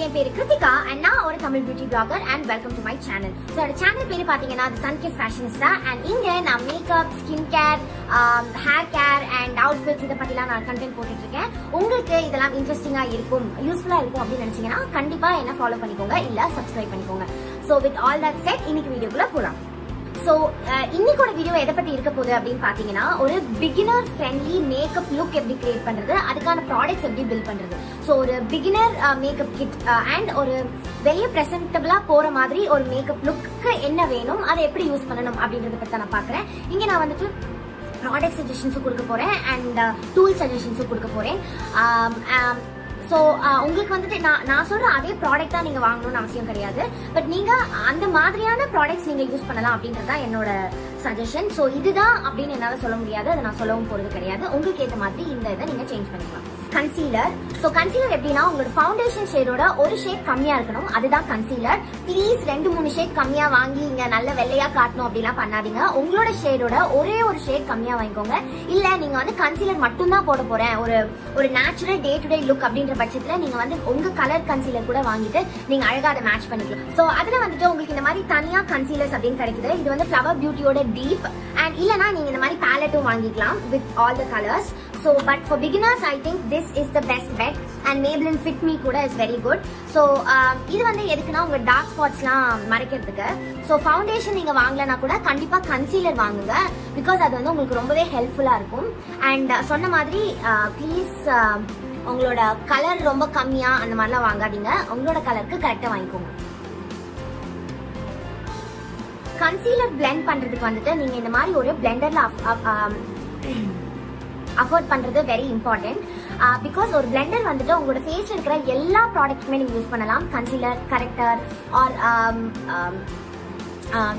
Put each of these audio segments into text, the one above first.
என் பேரு கிருத்திகா and நான் ஒரு Tamil beauty blogger and welcome to my channel. So our channel பேரு பாத்தீங்கன்னா Sunkiss Fashionista and இங்க நான் makeup, skin care, hair care and outfits இத பத்திலாம் நான் கண்டென்ட் போட்டுட்டு இருக்கேன். உங்களுக்கு இதெல்லாம் இன்ட்ரஸ்டிங்கா இருக்கும், யூஸ்ஃபுல்லா இருக்கும் அப்படி நினைச்சீங்கன்னா கண்டிப்பா என்ன ஃபாலோ பண்ணிக்கோங்க இல்ல சப்ஸ்கிரைப் பண்ணிக்கோங்க. So with all that said இன்னைக்கு வீடியோக்குள்ள போலாம். So இன்னைக்கோட வீடியோ எதை பத்தி இருக்க போகுது அப்படின்னு பாத்தீங்கன்னா ஒரு பிகினர் ஃப்ரெண்ட்லி மேக்கப் லுக் எப்படி கிரியேட் பண்றது, அதுக்கான ப்ராடக்ட்ஸ் எப்படி பில்ட் பண்றது. ஸோ ஒரு பிகினர் மேக்கப் கிட் அண்ட் ஒரு வெளியே பிரசன்டபிளா போற மாதிரி ஒரு மேக்கப் லுக்கு என்ன வேணும், அதை எப்படி யூஸ் பண்ணணும் அப்படின்றத பத்தி நான் பாக்குறேன். இங்க நான் வந்துட்டு ப்ராடக்ட் சஜஷன்ஸும் கொடுக்க போறேன் அண்ட் டூல் சஜஷன்ஸும் கொடுக்க போறேன். ஸோ உங்களுக்கு வந்துட்டு நான் சொல்ற அதே ப்ராடக்ட் தான் நீங்க வாங்கணும்னு அவசியம் கிடையாது. பட் நீங்க அந்த மாதிரியான ப்ராடக்ட்ஸ் நீங்க யூஸ் பண்ணலாம் அப்படின்றதா என்னோட சஜஷன். ஸோ இதுதான் அப்படின்னு என்னால சொல்ல முடியாது, அதை நான் சொல்லவும் போறது கிடையாது. உங்களுக்கு ஏற்ற மாதிரி இந்த இதை நீங்க சேஞ்ச் பண்ணிக்கலாம். கன்சீலர். ஸோ கன்சீலர் எப்படின்னா உங்களோட ஃபவுண்டேஷன் ஷேடோட ஒரு ஷேட் கம்மியா இருக்கணும், அதுதான் கன்சீலர். ப்ளீஸ் 2-3 ஷேட் கம்மியா வாங்கி இங்க நல்ல வெள்ளையா காட்டணும் அப்படிலாம் பண்ணாதீங்க. உங்களோட ஷேடோட ஒரே ஒரு ஷேட் கம்மியா வாங்கிக்கோங்க. இல்ல நீங்க வந்து கன்சீலர் மட்டும் தான் போட போறேன், ஒரு natural day to day look அப்படின்ற பட்சத்துல நீங்க வந்து உங்க கலர் கன்சீலர் கூட வாங்கிட்டு நீங்க அழகா அதை மேட்ச் பண்ணிக்கலாம். சோ அதுல வந்துட்டு உங்களுக்கு இந்த மாதிரி தனியா கன்சீலர்ஸ் அப்படின்னு கிடைக்குது. இது வந்து ஃப்ளவர் பியூட்டியோட டீப் அண்ட் இல்லனா நீங்க இந்த மாதிரி பேலட்டும் வாங்கிக்கலாம் with all the colours. So but for beginners I think this is the best bet and Maybelline Fit Me கூட is very good. So இது வந்து எதுக்குன்னா உங்க டார்க் ஸ்பாட்ஸ்லாம் மறைக்கிறதுக்கு. ஸோ ஃபவுண்டேஷன் நீங்க வாங்கலனா கூட கண்டிப்பா கன்சீலர் வாங்குங்க, பிகாஸ் அது வந்து உங்களுக்கு ரொம்பவே ஹெல்ப்ஃபுல்லா இருக்கும். அண்ட் சொன்ன மாதிரி ப்ளீஸ் உங்களோட கலர் ரொம்ப கம்மியா அந்த மாதிரிலாம் வாங்காதீங்க, உங்களோட கலருக்கு கரெக்டா வாங்கிக்கோங்க. கன்சீலர் பிளெண்ட் பண்றதுக்கு வந்துட்டு நீங்க இந்த மாதிரி ஒரு பிளெண்டர்ல அஃபோர்ட் பண்றது வெரி இம்பார்ட்டன்ட். பிகாஸ் ஒரு பிளெண்டர் வந்துட்டு உங்களோட ஃபேஸ்ல இருக்கிற எல்லா ப்ராடக்ட்டுமே நீங்க யூஸ் பண்ணலாம். Concealer, corrector or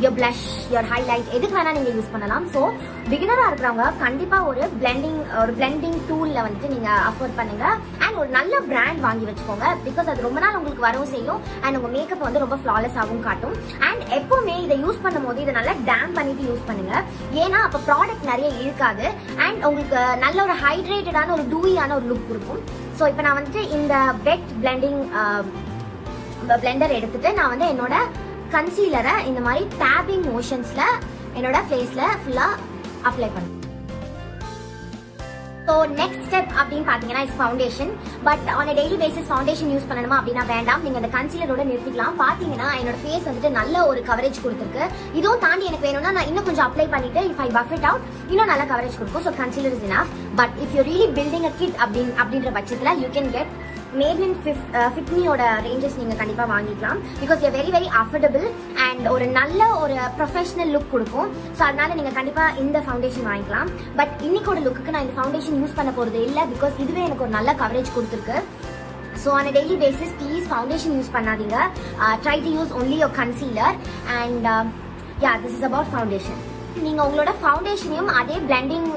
your blush, your highlight, எதுக்கு வேணா நீங்க யூஸ் பண்ணலாம். ஸோ பிகினரா இருக்கிறவங்க கண்டிப்பா ஒரு பிளெண்டிங் டூல்ல வந்துட்டு நீங்க அஃபோர்ட் பண்ணுங்க அண்ட் ஒரு நல்ல பிராண்ட் வாங்கி வச்சுக்கோங்க. பிகாஸ் அது ரொம்ப நாள் உங்களுக்கு வரவும் செய்யும் அண்ட் உங்க மேக்கப் வந்து ரொம்ப ஃபிளாலெஸ் ஆகவும் காட்டும். அண்ட் எப்பவுமே இதை யூஸ் பண்ணும் போது இதை நல்லா டேம் பண்ணிட்டு யூஸ் பண்ணுங்க, ஏன்னா அப்ப ப்ராடக்ட் நிறைய இழுக்காது அண்ட் உங்களுக்கு நல்ல ஒரு ஹைட்ரேட்டடான ஒரு டூயியான ஒரு லுக் கொடுக்கும். ஸோ இப்போ நான் வந்துட்டு இந்த வெட் பிளெண்டிங் பிளெண்டர் எடுத்துட்டு நான் வந்து என்னோட கன்சீலரை இந்த மாதிரி டேப்பிங் மோஷன்ஸ்ல என்னோட ஃபேஸ்ல ஃபுல்லா அப்ளை பண்ணுவேன். ஸோ நெக்ஸ்ட் ஸ்டெப் அப்படின்னு பாத்தீங்கன்னா is foundation. But on a daily basis foundation use பண்ணணுமா அப்படின்னா வேண்டாம், நீங்க அந்த கன்சீலரோட நிறுத்திக்கலாம். பாத்தீங்கன்னா என்னோட ஃபேஸ் வந்துட்டு நல்ல ஒரு கவரேஜ் கொடுத்துருக்கு. இதுவும் தாண்டி எனக்கு வேணும்னா நான் இன்னும் கொஞ்சம் அப்ளை பண்ணிட்டு if I puff it out இன்னும் நல்ல கவரேஜ் கொடுக்கும். So concealer is enough. But if you really building a kit அப்படின்ற பட்சத்துல you can get Maybelline Fit Me-ஓட ரேஞ்சஸ் நீங்க கண்டிப்பா வாங்கிக்கலாம். Because you very very affordable and ஒரு நல்ல ஒரு ப்ரொஃபஷனல் லுக் கொடுக்கும். ஸோ அதனால நீங்க கண்டிப்பா இந்த ஃபவுண்டேஷன் வாங்கிக்கலாம். பட் இன்னைக்கோட லுக்கு நான் இந்த ஃபவுண்டேஷன் யூஸ் பண்ண போறது இல்லை, பிகாஸ் இதுவே எனக்கு ஒரு நல்ல கவரேஜ் கொடுத்துருக்கு. So on a daily basis please foundation use பண்ணாதீங்க, try to use only your concealer and yeah, this is about foundation. நீங்க உங்களோட ஃபவுண்டேஷனையும் அதே பிளெண்டிங்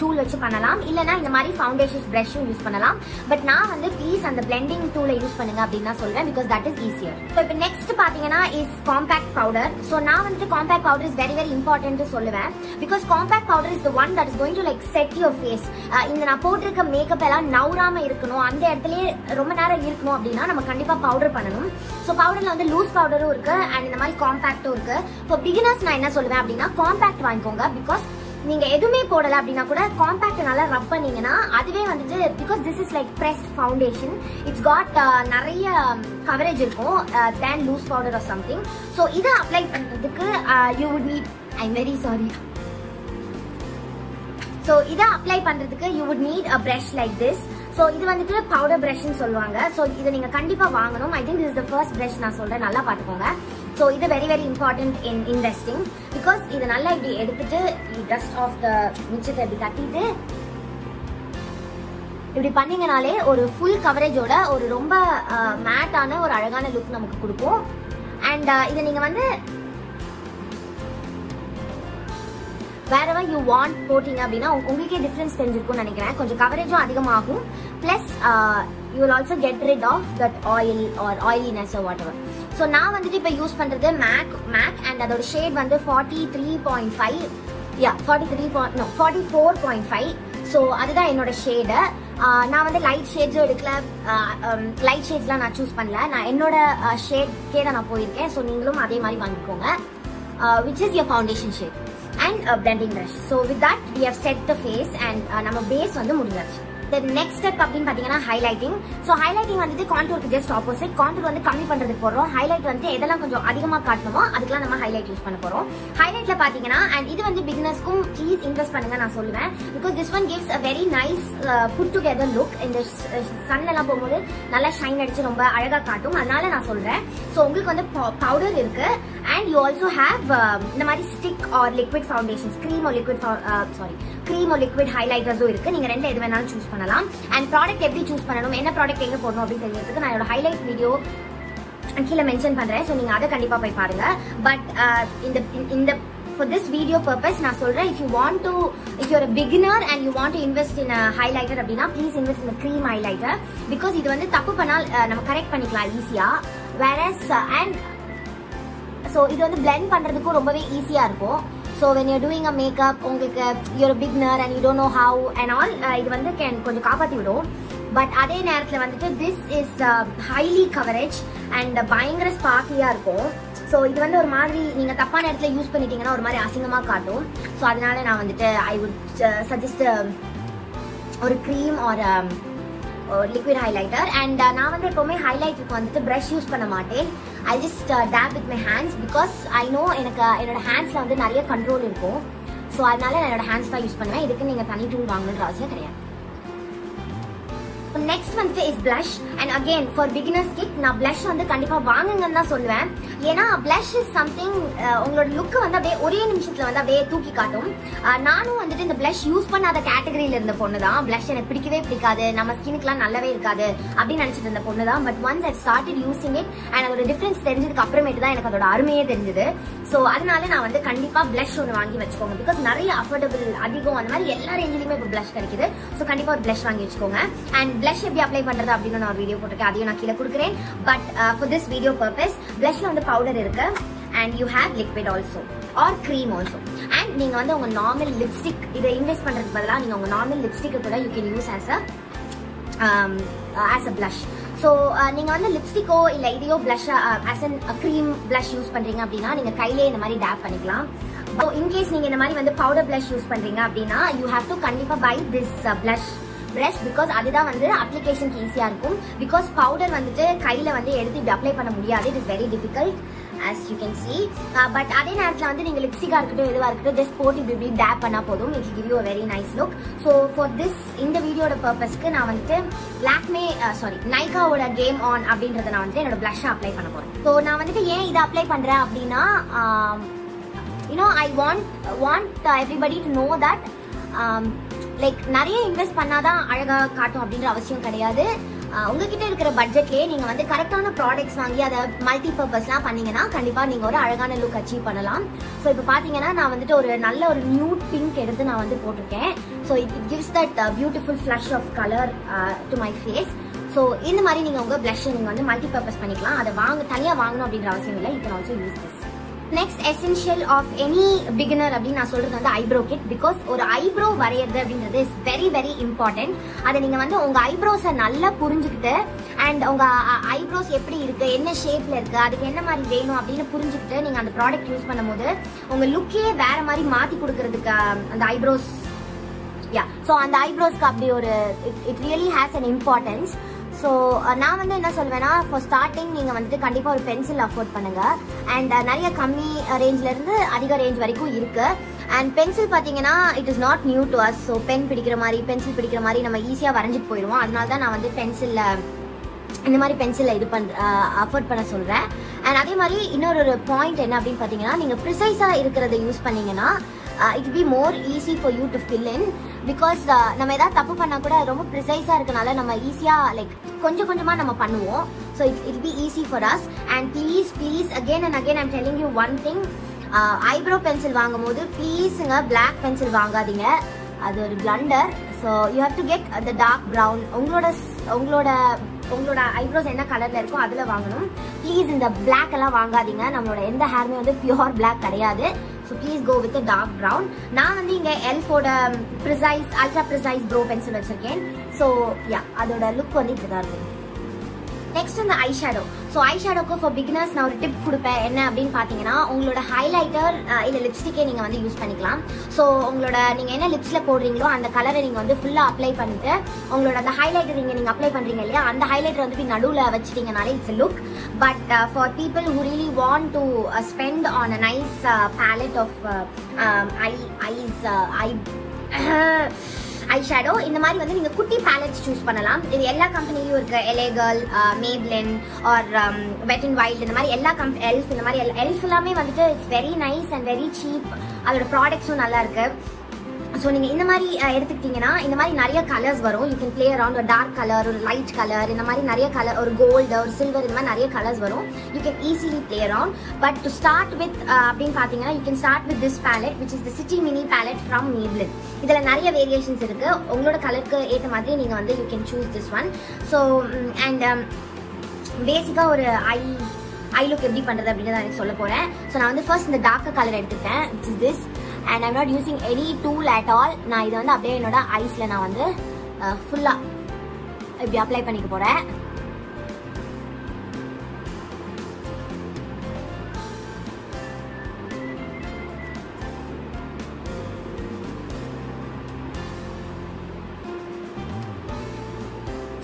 டூல் வச்சு பண்ணலாம், இல்லனா இந்த மாதிரி ஃபவுண்டேஷன் பிரஷும் யூஸ் பண்ணலாம். பட் நான் வந்து ப்ளீஸ் அந்த பிளெண்டிங் டூலை யூஸ் பண்ணுங்க அப்படின்னு நான் சொல்றேன், because that is easier. So இப்போ நெக்ஸ்ட் பாத்தீங்கன்னா இஸ் காம்பேக்ட் பவுடர். ஸோ நான் வந்துட்டு compact powder is very very important சொல்லுவேன், because compact powder is the one that is going to like set your face. இந்த நான் போட்டிருக்க மேக்கப் எல்லாம் நவுறாம இருக்கணும், அந்த இடத்துலயே ரொம்ப நேரம் இருக்கணும் அப்படின்னா நம்ம கண்டிப்பா பவுடர் பண்ணணும். ஸோ பவுடர்ல வந்து லூஸ் பவுடரும் இருக்கு அண்ட் இந்த மாதிரி காம்பேக்டும் இருக்கு. ஸோ பிகினர்ஸ் நான் என்ன சொல்லுவேன் அப்படின்னா காம்பேக்ட் வாங்கிக்கோங்க. பிகாஸ் நீங்க எதுவுமே போடல அப்படின்னா கூட காம்பேக்ட் நல்லா ரப் பண்ணீங்கன்னா அதுவே வந்துட்டு, because this is like pressed foundation, it's got நிறைய கவரேஜ் இருக்கும் than loose powder or something. So இதை அப்ளை பண்றதுக்கு you would need, I am very sorry, so இதை அப்ளை பண்றதுக்கு you would need a brush like this. So இது வந்துட்டு powder பிரஷ்ன்னு சொல்லுவாங்க. So இதை நீங்க கண்டிப்பா வாங்கணும். I think this is the first brush நான் சொல்றேன், நல்லா பாத்துக்கோங்க. ஸோ இது very very important in investing, because இது நல்லா இப்படி எடுத்துட்டு டஸ்ட் ஆஃப் த மிச்சத்தை இப்படி தட்டிட்டு இப்படி பண்ணீங்கனாலே ஒரு ஃபுல் கவரேஜோட ஒரு ரொம்ப மேட்டான ஒரு அழகான லுக் நமக்கு கொடுக்கும். அண்ட் இதை நீங்க வந்து wherever you want போட்டீங்க அப்படின்னா உங்களுக்கே டிஃபரன்ஸ் தெரிஞ்சிருக்கும்னு நினைக்கிறேன். கொஞ்சம் கவரேஜும் அதிகமாகும், plus you will also get rid of that oil or oiliness or whatever. So நான் வந்துட்டு இப்போ யூஸ் பண்றது மேக் அண்ட் அதோட ஷேட் வந்து 43.5, 44.5. ஸோ அதுதான் என்னோட ஷேடு. நான் வந்து லைட் ஷேட்ஸும் எடுக்கல, லைட் ஷேட்ஸ்லாம் நான் சூஸ் பண்ணல. நான் என்னோட ஷேட்கே தான் நான் போயிருக்கேன். ஸோ நீங்களும் அதே மாதிரி வாங்கிக்கோங்க. which is your foundation shade and a blending brush. So with that we have set the face and நம்ம base வந்து முடிஞ்சாச்சு. The next step அப்படினு பாத்தீங்கன்னா highlighting. So highlighting வந்து contourக்கு just opposite. contour வந்து கம்மி பண்றதுக்கு போறோம். highlight வந்து எதெல்லாம் கொஞ்சம் அதிகமா காட்டணுமோ அதுக்கெல்லாம் நம்ம highlight யூஸ் பண்ண போறோம். highlightல பாத்தீங்கன்னா and இது வந்து beginnersக்கும் please invest பண்ணுங்க நான் சொல்லுவேன். because this one gives a very nice put together look. இந்த sun எல்லாம் போகும்போது நல்லா ஷைன் அடிச்சு ரொம்ப அழகா காட்டும். அதனால நான் சொல்றேன். So உங்களுக்கு வந்து பவுடர் இருக்கு and you also have இந்த மாதிரி stick or liquid foundations, cream or liquid highlighters இருக்கு. நீங்க ரெண்டு எது வேணாலும் சூஸ் பண்ணலாம். and product எப்படி சூஸ் பண்ணணும், என்ன ப்ராடக்ட் எங்க போடணும் அப்படி தெரியுறதுக்கு நான் என்னோட highlight வீடியோ கீழ மென்ஷன் பண்றேன். சோ நீங்க அதை கண்டிப்பா போய் பாருங்க. பட் இந்த for this video purpose நான் சொல்றேன், if you're a beginner and you want to invest in a highlighter அப்படினா please invest in a cream highlighter because இது வந்து தப்பு பண்ணால் நம்ம கரெக்ட் பண்ணிக்கலாம் ஈஸியா. whereas and so இது வந்து blend பண்றதுக்கு ரொம்பவே ஈஸியா இருக்கும். so when you're doing a makeup உங்களுக்கு you're a beginner and you don't know how and all இது வந்து கொஞ்சம் காப்பாத்தி விடும். பட் அதே நேரத்துல வந்துட்டு this is highly coverage and பயங்கர ஸ்பார்க்கியா இருக்கும். ஸோ இது வந்து ஒரு மாதிரி நீங்க தப்பான இடத்துல யூஸ் பண்ணிட்டீங்கன்னா ஒரு மாதிரி அசிங்கமா காட்டும். ஸோ அதனால நான் வந்துட்டு ஐ வுட் சஜஸ்ட் ஒரு க்ரீம் ஒரு liquid highlighter. and நான் வந்து எப்பவுமே ஹைலைட்டருக்கு வந்துட்டு brush யூஸ் பண்ண மாட்டேன். I just dab with my hands because I know எனக்கு என்னோட ஹேண்ட்ஸ்ல வந்து நிறைய கண்ட்ரோல் இருக்கும். ஸோ அதனால நான் என்னோட ஹேண்ட்ஸ் தான் யூஸ் பண்ணுவேன். இதுக்கு நீங்க தனி டூல் வாங்கணுன்ற அவசியம் கிடையாது. நெக்ஸ்ட் வந்து is blush and again for beginners kit நான் blush வந்து கண்டிப்பா வாங்குங்கன்னு தான் சொல்லுவேன். ஏன்னா blush is something உங்களோட லுக் வந்து அப்படியே ஒரே நிமிஷத்துல வந்து அப்படியே தூக்கி காட்டும். நானும் வந்துட்டு இந்த blush யூஸ் பண்ணாத கேட்டகரியில இருந்த பொண்ணு தான். blush எனக்கு பிடிக்கவே பிடிக்காது, நம்ம ஸ்கின்னுக்குலாம் நல்லாவே இருக்காது அப்படின்னு நினைச்சிட்டு இருந்த பொண்ணு தான். But once I started using it and அதோட டிஃபரன்ஸ் தெரிஞ்சதுக்கு அப்புறமேட்டு தான் எனக்கு அதோட அருமையே தெரிஞ்சது. ஸோ அதனால நான் வந்து கண்டிப்பா blush ஒன்று வாங்கி வச்சுக்கோங்க. பிகாஸ் நிறைய அஃபோர்டபிள் அதிகம் அந்த மாதிரி எல்லா ரேஞ்சிலுமே இப்போ blush கிடைக்குது. ஸோ கண்டிப்பா ஒரு blush வாங்கி வச்சுக்கோங்க. அண்ட் blush எப்படி அப்ளை பண்றது அப்படின்னு நான் ஒரு வீடியோ போட்டிருக்கேன், அதையும் நான் கீழே கொடுக்குறேன். But for this video purpose blushல வந்து பவுடர் இருக்கு and you have liquid also or cream also. and நீங்க வந்து உங்க நார்மல் லிப்ஸ்டிக் இதை இன்வெஸ்ட் பண்றதுக்கு பதிலாக நீங்க உங்க நார்மல் லிப்ஸ்டிக் கூட you can use as a blush. So நீங்க வந்து லிப்ஸ்டிக்கோ இல்ல இதையோ blush as a cream blush use பண்றீங்க அப்படின்னா நீங்க கையிலே இந்த மாதிரி டேப் பண்ணிக்கலாம். இன்கேஸ் நீங்க இந்த மாதிரி வந்து பவுடர் blush யூஸ் பண்றீங்க அப்படின்னா you have to கண்டிப்பா buy this blush brush because அதுதான் வந்து அப்ளிகேஷனுக்கு ஈஸியா இருக்கும். பிகாஸ் பவுடர் வந்துட்டு கையில வந்து எடுத்து இப்படி அப்ளை பண்ண முடியாது. It is very difficult as you can see. But அதே நேரத்தில் வந்து நீங்க லிப்ஸ்டிக்கா இருக்கட்டும் எதுவா இருக்கட்டும் ஜஸ்ட் போட்டு இப்படி டேப் பண்ணா போதும். It will give you a very nice look. so for this இந்த வீடியோட பர்பஸ்க்கு நான் வந்துட்டு நைகாவோட கேம் ஆன் அப்படின்றத நான் வந்து என்னோட blush அப்ளை பண்ண போறேன். ஸோ நான் வந்துட்டு ஏன் இதை அப்ளை பண்றேன் அப்படின்னா I want everybody to know that like நிறைய இன்வெஸ்ட் பண்ணாதான் அழகா காட்டும் அப்படின்ற அவசியம் கிடையாது. உங்ககிட்ட இருக்கிற பட்ஜெட்லயே நீங்க வந்து கரெக்டான ப்ராடக்ட்ஸ் வாங்கி அதை மல்டி பர்பஸ்லாம் பண்ணீங்கன்னா கண்டிப்பா நீங்க ஒரு அழகான லுக் அச்சீவ் பண்ணலாம். ஸோ இப்போ பாத்தீங்கன்னா நான் வந்துட்டு ஒரு நல்ல ஒரு நியூட் பிங்க் எடுத்து நான் வந்து போட்டிருக்கேன். So it gives that beautiful flush of colour to my face. So இந்த மாதிரி நீங்க உங்க blush நீங்க வந்து மல்டி பர்பஸ் பண்ணிக்கலாம். அதை தனியா வாங்கணும் அப்படின்ற அவசியம் இல்லை. You can also use this. Next essential of any beginner அப்படின்னு நான் சொல்றது வந்து ஐப்ரோ கிட். பிகாஸ் ஒரு ஐப்ரோ வரையறது அப்படின்றது இஸ் வெரி வெரி இம்பார்ட்டன்ட். அதை நீங்க வந்து உங்க ஐப்ரோஸை நல்லா புரிஞ்சுக்கிட்டு அண்ட் உங்க ஐப்ரோஸ் எப்படி இருக்கு, என்ன ஷேப்ல இருக்கு, அதுக்கு என்ன மாதிரி வேணும் அப்படின்னு புரிஞ்சுக்கிட்டு நீங்க அந்த ப்ராடக்ட் யூஸ் பண்ணும்போது உங்க லுக்கே வேற மாதிரி மாத்தி கொடுக்கறதுக்கு அந்த ஐப்ரோஸ் ஸோ அந்த ஐப்ரோஸ்க்கு அப்படி ஒரு it really has an importance. So நான் வந்து என்ன சொல்வேன்னா ஃபார் ஸ்டார்டிங் நீங்கள் வந்துட்டு கண்டிப்பாக ஒரு பென்சில் அஃபோர்ட் பண்ணுங்க. அண்ட் நிறைய கம்மி ரேஞ்சில் இருந்து அதிக ரேஞ்ச் வரைக்கும் இருக்கு. அண்ட் பென்சில் பார்த்தீங்கன்னா it is not new to us. So pencil பிடிக்கிற மாதிரி நம்ம ஈஸியாக வரைஞ்சிட்டு போயிடுவோம். அதனால தான் நான் வந்து இந்த மாதிரி பென்சிலில் அஃபோர்ட் பண்ண சொல்கிறேன். அண்ட் அதே மாதிரி இன்னொரு பாயிண்ட் என்ன அப்படின்னு பார்த்தீங்கன்னா நீங்கள் ப்ரிசைஸாக இருக்கிறத யூஸ் பண்ணீங்கன்னா it will be more easy for you to fill in because நம்ம ஏதாவது தப்பு பண்ணா கூட ரொம்ப ப்ரிசைஸா இருக்கனால நம்ம ஈஸியா லைக் கொஞ்சமா நம்ம பண்ணுவோம். so it will be easy for us. and please again and again I'm telling you one thing, eyebrow pencil வாங்கும்போது ப்ளீஸ்ங்க black pencil வாங்காதீங்க, அது ஒரு blunder. so you have to get the dark brown. உங்களோட eyebrows என்ன கலர்ல இருக்கோ அதுல வாங்கணும். ப்ளீஸ் இந்த பிளாக் எல்லாம் வாங்காதீங்க. நம்மளோட எந்த ஹேருமே வந்து பியூர் பிளாக் கிடையாது. So please go with a dark brown. நான் வந்து இங்க எல்ஃபோட அல்ட்ரா ப்ரிசைஸ் ப்ரோ பென்சில் வச்சிருக்கேன். ஸோ யா அதோட லுக் வந்து இப்படிதான் இருக்கும். நெக்ஸ்ட் இந்த ஐ ஷேடோ. ஸோ ஐ ஷேடோக்கு ஃபார் பிகினர்ஸ் நான் ஒரு டிப் கொடுப்பேன். என்ன அப்படின்னு பார்த்தீங்கன்னா, உங்களோட ஹைலைட்டர் இல்லை லிப்ஸ்டிக்கே நீங்கள் வந்து யூஸ் பண்ணிக்கலாம். ஸோ உங்களோட நீங்கள் என்ன லிப்ஸில் போடுறீங்களோ அந்த கலரை நீங்கள் வந்து ஃபுல்லாக அப்ளை பண்ணிட்டு உங்களோட அந்த ஹைலைட்டர் நீங்கள் அப்ளை பண்ணுறீங்க இல்லையா, அந்த ஹைலைட்டர் வந்து நடுவில் வச்சுட்டீங்கனாலே it's look. But for people who really want to spend on a nice palette of eye shadow, இந்த மாதிரி வந்து நீங்கள் குட்டி பேலட்ஸ் சூஸ் பண்ணலாம். இது எல்லா கம்பெனிலையும் இருக்கு. LA Girl, Maybelline or Wet n Wild, இந்த மாதிரி எல்லா எல்ஃப், இந்த மாதிரி எல்ஃப் எல்லாமே வந்துட்டு it's very nice and very cheap. அதோட ப்ராடக்ட்ஸும் நல்லா இருக்கு. ஸோ நீங்கள் இந்த மாதிரி எடுத்துக்கிட்டிங்கன்னா இந்த மாதிரி நிறைய கலர்ஸ் வரும். யூ கேன் பிளே அரவுண்ட் ஒரு டார்க் கலர், ஒரு லைட் கலர், இந்த மாதிரி நிறைய கலர், ஒரு கோல்டு, ஒரு சில்வர், இந்த மாதிரி நிறைய கலர்ஸ் வரும். You can easily play around. But to start with அப்படின்னு பார்த்தீங்கன்னா, you can start with this palette which is the city mini palette from Maybelline. இதில் நிறைய வேரியேஷன்ஸ் இருக்கு. உங்களோட கலருக்கு ஏற்ற மாதிரி நீங்கள் வந்து you can choose this one. So and பேசிக்காக ஒரு ஐ லுக் எப்படி பண்ணுறது அப்படின்னு நான் சொல்ல போகிறேன். ஸோ நான் வந்து ஃபர்ஸ்ட் இந்த டார்க் கலர் எடுத்துக்கிட்டேன், which is this. And I'm not using any tool at all. நான் இதை வந்து அப்படியே என்னோட ஐஸ்ல நான் வந்து ஃபுல்லா இப்படி அப்ளை பண்ணிக்க போறேன்.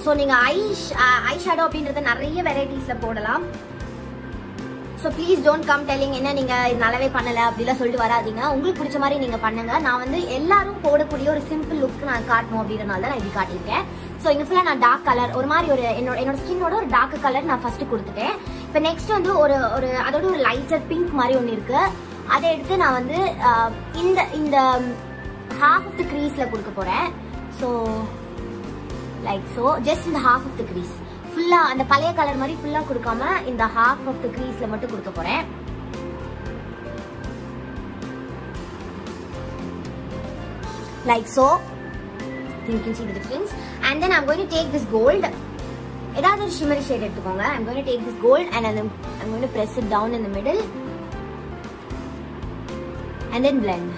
ஸோ நீங்க ஐ ஷேடோ அப்படின்றத நிறைய வெரைட்டிஸ்ல போடலாம். So please don't come telling என்ன நீங்கள் இது நல்லாவே பண்ணலை அப்படிலாம் சொல்லிட்டு வராதிங்க. உங்களுக்கு பிடிச்ச மாதிரி நீங்கள் பண்ணுங்க. நான் வந்து எல்லாரும் போடக்கூடிய ஒரு சிம்பிள் லுக் நான் காட்டணும் அப்படின்றனால தான் நான் இப்படி காட்டியிருக்கேன். ஸோ இங்கே ஃபுல்லாக நான் டார்க் கலர் ஒரு மாதிரி ஒரு என்னோட ஸ்கின்னோட ஒரு டார்க் கலர் நான் ஃபர்ஸ்ட் கொடுத்துட்டேன். இப்போ நெக்ஸ்ட் வந்து ஒரு அதோட ஒரு லைட்டர் பிங்க் மாதிரி ஒன்று இருக்கு. அதை எடுத்து நான் வந்து இந்த ஹாஃப் ஆஃப் த க்ரீஸில் கொடுக்க போகிறேன். ஸோ லைக் ஸோ ஜஸ்ட் இந்த ஹாஃப் ஆஃப் த க்ரீஸ் ஃபுல்லா அந்த பழைய கலர் மாதிரி ஃபுல்லா கொடுக்காம இந்த ஹாஃப் ஆஃப் த க்ரீஸ்ல மட்டும் கொடுக்க போறேன். Like so, you can see the difference. And then I'm going to take this gold. ஏதாவது ஒரு shimmery shade எடுத்துக்கோங்க. I'm going to take this gold and then I'm going to press it down in the middle and then blend.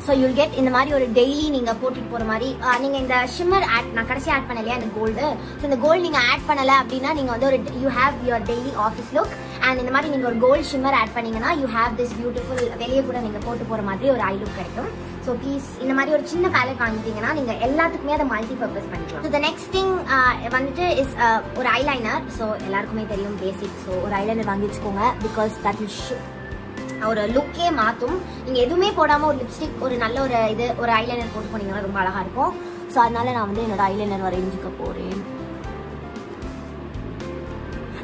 So you'll get இந்த மாதிரி ஒரு daily நீங்கள் போட்டுட்டு போகிற மாதிரி நீங்கள் இந்த ஷிம்மர் நான் கடைசி ஆட் பண்ணலையா இந்த கோல்டு. ஸோ இந்த கோல்டு நீங்கள் ஆட் பண்ணலை அப்படின்னா நீங்கள் வந்து ஒரு you have your daily office look. And இந்த மாதிரி நீங்கள் ஒரு கோல்டு ஷிம்மர் ஆட் பண்ணீங்கன்னா யூ ஹேவ் திஸ் பியூட்டிஃபுல் வெளியே கூட நீங்கள் போட்டு போகிற மாதிரி ஒரு ஐ லுக் கிடைக்கும். ஸோ ப்ளீஸ் இந்த மாதிரி ஒரு சின்ன பேலட் வாங்கிட்டீங்கன்னா நீங்கள் எல்லாத்துக்குமே அதை மல்டி பர்பஸ் பண்ணிக்கலாம். ஸோ த நெக்ஸ்ட் திங் வந்துட்டு இஸ் ஒரு ஐலைனர். ஸோ எல்லாருக்குமே தெரியும் பேசிக். ஸோ ஒரு ஐலைனர் வாங்கி வச்சுக்கோங்க. பிகாஸ் தட் வில் ஒரு லுக்கே மாற்றும். நீங்கள் எதுவுமே போடாமல் ஒரு லிப்ஸ்டிக் ஒரு நல்ல ஒரு ஐலைனர் போட்டு போனீங்கன்னா ரொம்ப அழகாக இருக்கும். ஸோ அதனால நான் வந்து என்னோட ஐலைனர் வரைஞ்சிக்க போகிறேன்.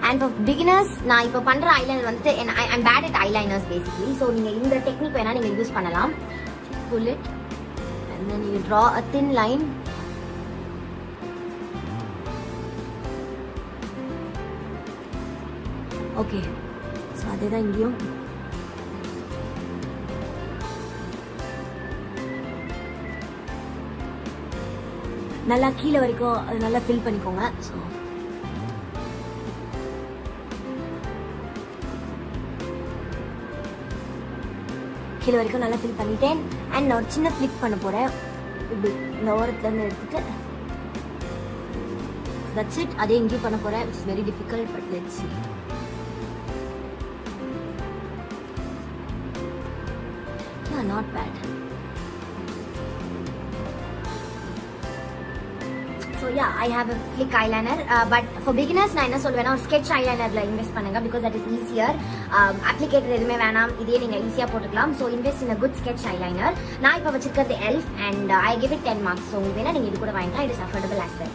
அண்ட் ஃபார் பிகினர்ஸ் நான் இப்போ பண்ணுற ஐலைனர் வந்துட்டு I'm bad at eyeliners basically. So நீங்கள் இந்த டெக்னிக் வேணால் நீங்கள் யூஸ் பண்ணலாம். Pull it and then you draw a thin line. Okay, so அதே தான் இங்கேயும். நல்லா கீழே வரைக்கும் அது நல்லா ஃபில் பண்ணிக்கோங்க. ஸோ கீழே வரைக்கும் நல்லா ஃபில் பண்ணிட்டேன். அண்ட் நான் ஒரு சின்ன ஃபிளிக் பண்ண போகிறேன். இப்படி இந்த ஓரத்துலேருந்து எடுத்துட்டு தட்ஸ் இட். அதே இங்கேயும் பண்ண போகிறேன். It's very difficult but let's see. Not bad. So yeah, I have a flick eyeliner, but for beginners நான் என்ன சொல்வேன்னா ஒரு sketch eyelinerல இன்வெஸ்ட் பண்ணுங்க. because that is easier. applicator எதுவுமே வேணாம், இதே நீங்க ஈஸியா போட்டுக்கலாம். so invest in a good sketch eyeliner. நான் இப்போ வச்சிருக்கிறது ELF and I give it 10 marks. so உங்களுக்கு வேணா நீங்க இது கூட வாங்கிக்கலாம். it is affordable as well.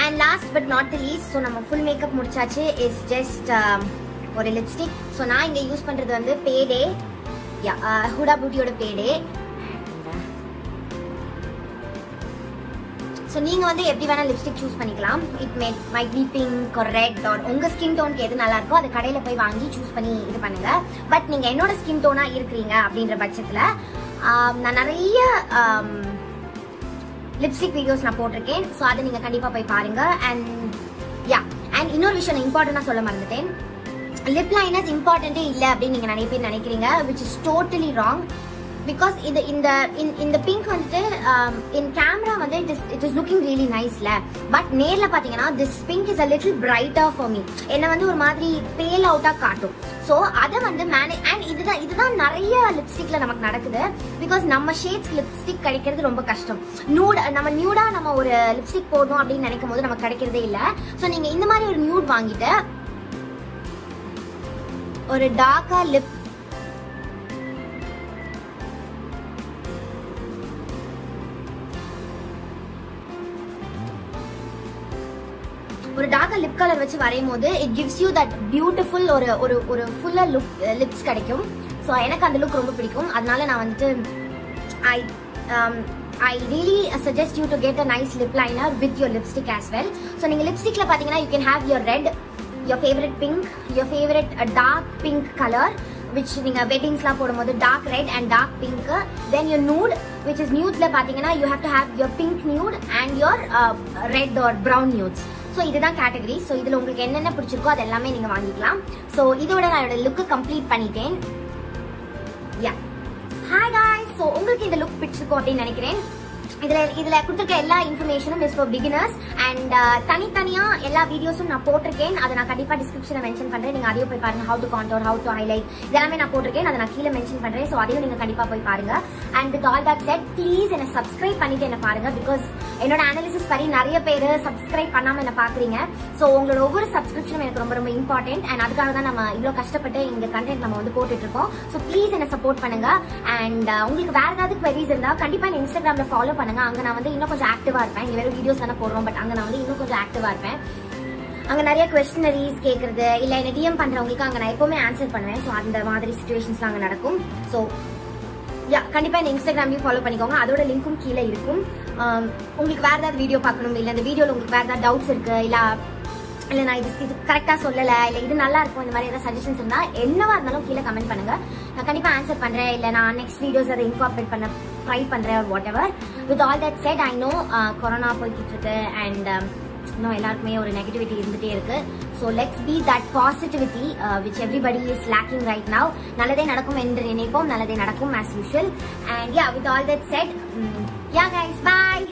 and last but not the least, so நம்ம full makeup முடிச்சாச்சு. is just ஒரு lipstick. so நான் இங்க யூஸ் பண்றது வந்து Payday. Huda Beauty ஓட Payday. ஸோ நீங்கள் வந்து எப்படி வேணால் லிப்ஸ்டிக் சூஸ் பண்ணிக்கலாம். இட் மைட் பி பிங்க் ஒரு ரெட் ஆர் உங்கள் ஸ்கின் டோனுக்கு எது நல்லா இருக்கோ அதை கடையில் போய் வாங்கி சூஸ் பண்ணி இது பண்ணுங்க. பட் நீங்கள் என்னோட ஸ்கின் டோனாக இருக்கிறீங்க அப்படின்ற பட்சத்தில் நான் நிறைய லிப்ஸ்டிக் வீடியோஸ் நான் போட்டிருக்கேன். ஸோ அதை நீங்கள் கண்டிப்பாக போய் பாருங்க. அண்ட் யா அண்ட் இன்னொரு விஷயம் நான் இம்பார்ட்டண்டா சொல்ல மறந்துட்டேன். லிப் லைனர்ஸ் இம்பார்ட்டன்ட்டே இல்லை அப்படின்னு நீங்க நிறைய பேர் நினைக்கிறீங்க, which is totally wrong. Because இந்த பிங்க் வந்துட்டு in camera வந்து it is looking really niceல, பட் நேர்ல பாத்தீங்கன்னா this pink is a little brighter for me. என்ன வந்து ஒரு மாதிரி பேல் அவுட்டா காட்டும். ஸோ அதை வந்து அண்ட் இதுதான் நிறைய லிப்ஸ்டிக்ல நமக்கு நடக்குது. பிகாஸ் நம்ம ஷேட்ஸ் லிப்ஸ்டிக் கிடைக்கிறது ரொம்ப கஷ்டம். நம்ம நியூடா நம்ம ஒரு லிப்ஸ்டிக் போடணும் அப்படின்னு நினைக்கும் போது நமக்கு கிடைக்கிறதே இல்லை. ஸோ நீங்க இந்த மாதிரி ஒரு நியூட் வாங்கிட்டு ஒரு டார்க்கா லிப் ஒரு டார்க்கர் லிப் கலர் வச்சு வரையும் போது it gives you that beautiful ஒரு ஃபுல்லா லிப்ஸ் கிடைக்கும். ஸோ எனக்கு அந்த லுக் ரொம்ப பிடிக்கும். அதனால நான் வந்துட்டு I really suggest you to get a nice lip liner with your lipstick as well. So நீங்க லிப்ஸ்டிக்ல பாத்தீங்கன்னா you can have your red, your favorite pink, your favorite dark pink color, which நீங்க வெட்டிங்ஸ்லாம் போடும்போது dark red and dark pink. Then your nude, which is nudesல பாத்தீங்கன்னா you have to have your pink nude and your red or brown nudes. So இதுதான் category. So இதில் உங்களுக்கு என்னென்ன பிடிச்சிருக்கோ அது எல்லாமே நீங்கள் வாங்கிக்கலாம். ஸோ இதோட நான் என்னோட லுக்கு கம்ப்ளீட் பண்ணிட்டேன். யா, ஹாய் காய்ஸ். ஸோ உங்களுக்கு இந்த லுக் பிடிச்சிருக்கோம் அப்படின்னு நினைக்கிறேன். இதுல கொடுத்துருக்க எல்லா இன்ஃபர்மேஷனும் இஸ் ஃபார் பிகினர்ஸ். அண்ட் தனித்தனியா எல்லா வீடியோஸும் நான் போட்டிருக்கேன். அதை நான் கண்டிப்பா டிஸ்கிரிப்ஷன்ல மென்ஷன் பண்றேன். நீங்க அதையும் போய் பாருங்க. How to contour, how to highlight, இதெல்லாமே நான் போட்டிருக்கேன். அதை நான் கீழே மென்ஷன் பண்றேன். ஸோ அதையும் நீங்க கண்டிப்பா போய் பாருங்க. And with all that set, please என்ன சப்ஸ்கிரைப் பண்ணிட்டு என்ன பாருங்க. பிகாஸ் என்னோட அனாலிசிஸ் படி நிறைய பேர் சப்ஸ்கிரைப் பண்ணாம என்ன பாக்குறீங்க. ஸோ உங்களோட ஒவ்வொரு சப்ஸ்கிரிப்ஷனும் எனக்கு ரொம்ப ரொம்ப இம்பார்ட்டன்ட். அண்ட் அதுக்காக தான் நம்ம இவ்வளவு கஷ்டப்பட்டு இந்த கண்டென்ட் நம்ம வந்து போட்டுட்டு இருக்கோம். ஸோ ப்ளீஸ் என்ன சப்போர்ட் பண்ணுங்க. அண்ட் உங்களுக்கு வேற ஏதாவது queries இருந்தா கண்டிப்பா என்ன இன்ஸ்டாகிராம்ல ஃபாலோ பண்ணுங்க. அங்க நான் வந்து இன்னும் கொஞ்சம் ஆக்டிவா இருப்பேன். இங்க வெறும் வீடியோஸ் தானே போடுறோம், பட் அங்க நான் வந்து இன்னும் கொஞ்சம் ஆக்டிவா இருப்பேன். அங்க நிறைய கொஸ்டினரிஸ் கேட்கறது இல்ல என்ன டிஎம் பண்றவங்களுக்கு அங்க நான் எப்பவுமே ஆன்சர் பண்ணுவேன். ஸோ அந்த மாதிரி சிச்சுவேஷன்ஸ்லாம் அங்க நடக்கும். ஸோ யா, கண்டிப்பா இந்த இன்ஸ்டாகிராமையும் ஃபாலோ பண்ணிக்கோங்க. அதோட லிங்க்கும் கீழே இருக்கும். உங்களுக்கு வேற ஏதாவது வீடியோ பார்க்கணும், இல்ல இந்த வீடியோல உங்களுக்கு வேற ஏதாவது டவுட்ஸ் இருக்கு, இல்ல நான் இது கரெக்டா சொல்லல, இல்ல இது நல்லா இருக்கும், இந்த மாதிரி ஏதாவது சஜஷன்ஸ் இருந்தா என்னவா இருந்தாலும் கீழே கமெண்ட் பண்ணுங்க. நான் கண்டிப்பா ஆன்சர் பண்றேன். இல்ல நான் நெக்ஸ்ட் வீடியோஸ் அதை இன்கார்பரேட் பண்ண ட்ரை பண்றேன், what ever. With all that set, I know corona போய்கிட்டு இருக்கு அண்ட் இன்னும் எல்லாருக்குமே ஒரு நெகட்டிவிட்டி இருந்துட்டே இருக்கு. So let's be that positivity which everybody is lacking right now. நல்லதே நடக்கும் என்று நினைப்போம், நல்லதே நடக்கும் as usual. And yeah, with all that said, yeah guys, bye.